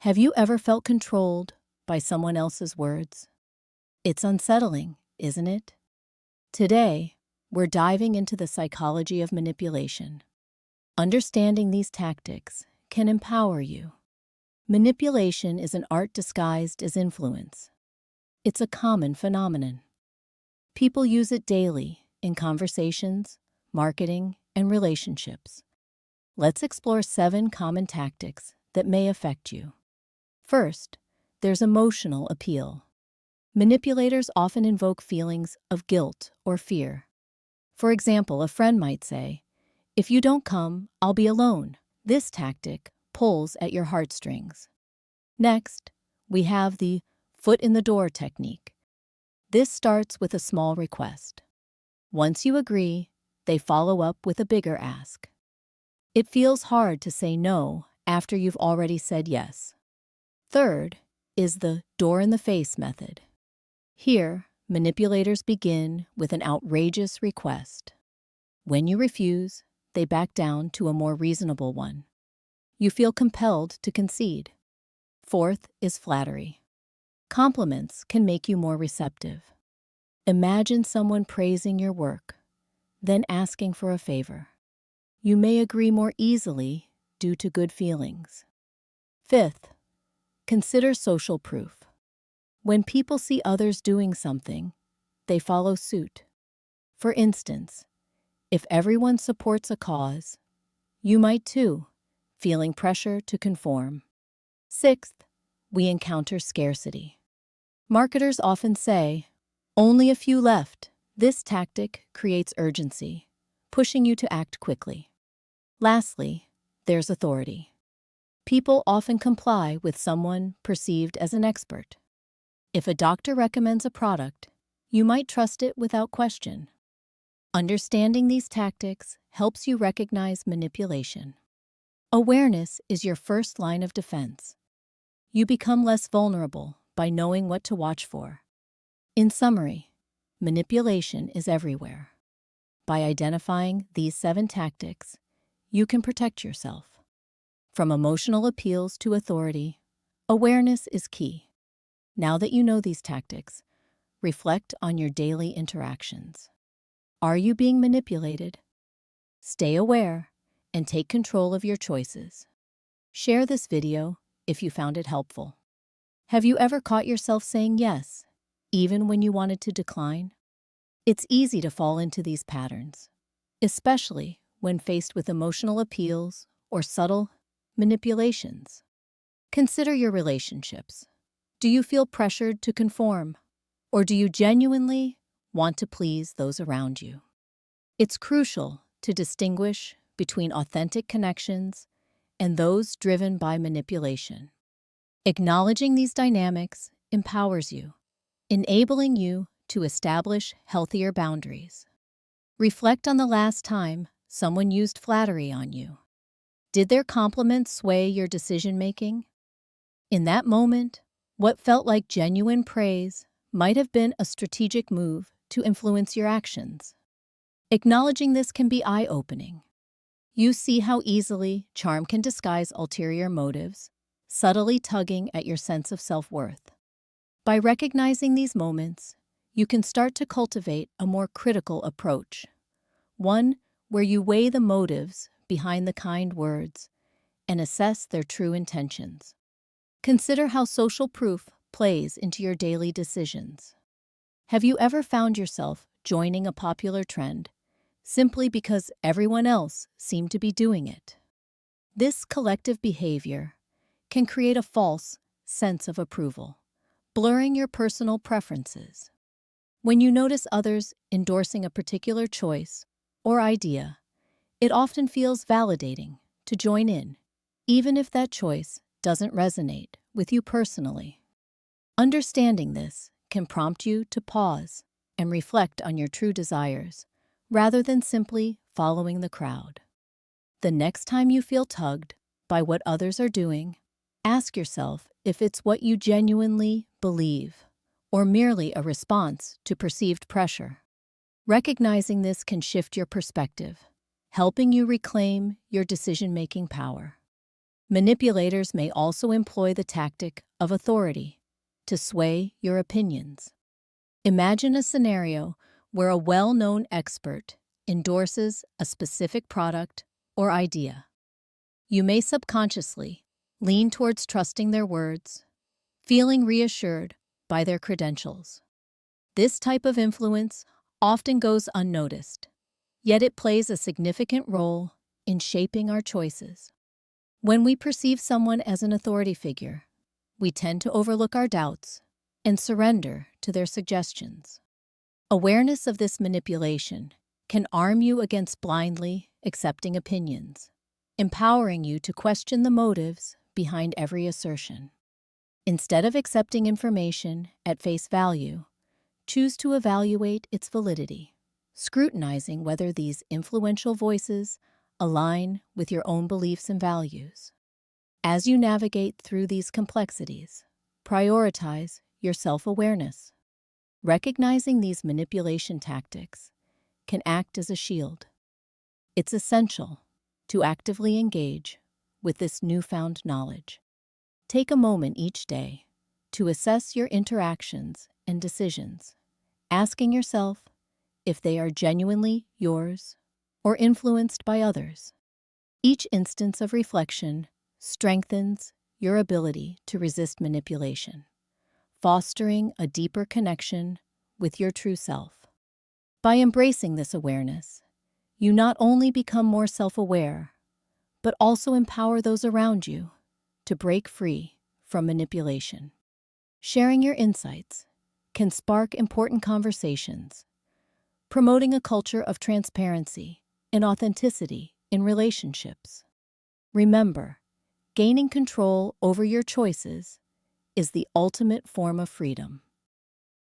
Have you ever felt controlled by someone else's words? It's unsettling, isn't it? Today, we're diving into the psychology of manipulation. Understanding these tactics can empower you. Manipulation is an art disguised as influence. It's a common phenomenon. People use it daily in conversations, marketing, and relationships. Let's explore 7 common tactics that may affect you. First, there's emotional appeal. Manipulators often invoke feelings of guilt or fear. For example, a friend might say, "If you don't come, I'll be alone." This tactic pulls at your heartstrings. Next, we have the foot in the door technique. This starts with a small request. Once you agree, they follow up with a bigger ask. It feels hard to say no after you've already said yes. Third is the door-in-the-face method. Here, manipulators begin with an outrageous request. When you refuse, they back down to a more reasonable one. You feel compelled to concede. Fourth is flattery. Compliments can make you more receptive. Imagine someone praising your work, then asking for a favor. You may agree more easily due to good feelings. Fifth, consider social proof. When people see others doing something, they follow suit. For instance, if everyone supports a cause, you might too, feeling pressure to conform. Sixth, we encounter scarcity. Marketers often say, "Only a few left." This tactic creates urgency, pushing you to act quickly. Lastly, there's authority. People often comply with someone perceived as an expert. If a doctor recommends a product, you might trust it without question. Understanding these tactics helps you recognize manipulation. Awareness is your first line of defense. You become less vulnerable by knowing what to watch for. In summary, manipulation is everywhere. By identifying these 7 tactics, you can protect yourself. From emotional appeals to authority, awareness is key. Now that you know these tactics, reflect on your daily interactions. Are you being manipulated? Stay aware and take control of your choices. Share this video if you found it helpful. Have you ever caught yourself saying yes, even when you wanted to decline? It's easy to fall into these patterns, especially when faced with emotional appeals or subtle manipulations. Consider your relationships. Do you feel pressured to conform, or do you genuinely want to please those around you? It's crucial to distinguish between authentic connections and those driven by manipulation. Acknowledging these dynamics empowers you, enabling you to establish healthier boundaries. Reflect on the last time someone used flattery on you. Did their compliments sway your decision-making? In that moment, what felt like genuine praise might have been a strategic move to influence your actions. Acknowledging this can be eye-opening. You see how easily charm can disguise ulterior motives, subtly tugging at your sense of self-worth. By recognizing these moments, you can start to cultivate a more critical approach, one where you weigh the motives behind the kind words and assess their true intentions. Consider how social proof plays into your daily decisions. Have you ever found yourself joining a popular trend simply because everyone else seemed to be doing it? This collective behavior can create a false sense of approval, blurring your personal preferences. When you notice others endorsing a particular choice or idea, it often feels validating to join in, even if that choice doesn't resonate with you personally. Understanding this can prompt you to pause and reflect on your true desires, rather than simply following the crowd. The next time you feel tugged by what others are doing, ask yourself if it's what you genuinely believe, or merely a response to perceived pressure. Recognizing this can shift your perspective, helping you reclaim your decision-making power. Manipulators may also employ the tactic of authority to sway your opinions. Imagine a scenario where a well-known expert endorses a specific product or idea. You may subconsciously lean towards trusting their words, feeling reassured by their credentials. This type of influence often goes unnoticed, yet it plays a significant role in shaping our choices. When we perceive someone as an authority figure, we tend to overlook our doubts and surrender to their suggestions. Awareness of this manipulation can arm you against blindly accepting opinions, empowering you to question the motives behind every assertion. Instead of accepting information at face value, choose to evaluate its validity, scrutinizing whether these influential voices align with your own beliefs and values. As you navigate through these complexities, prioritize your self-awareness. Recognizing these manipulation tactics can act as a shield. It's essential to actively engage with this newfound knowledge. Take a moment each day to assess your interactions and decisions, asking yourself if they are genuinely yours or influenced by others. Each instance of reflection strengthens your ability to resist manipulation, fostering a deeper connection with your true self. By embracing this awareness, you not only become more self-aware, but also empower those around you to break free from manipulation. Sharing your insights can spark important conversations, promoting a culture of transparency and authenticity in relationships. Remember, gaining control over your choices is the ultimate form of freedom.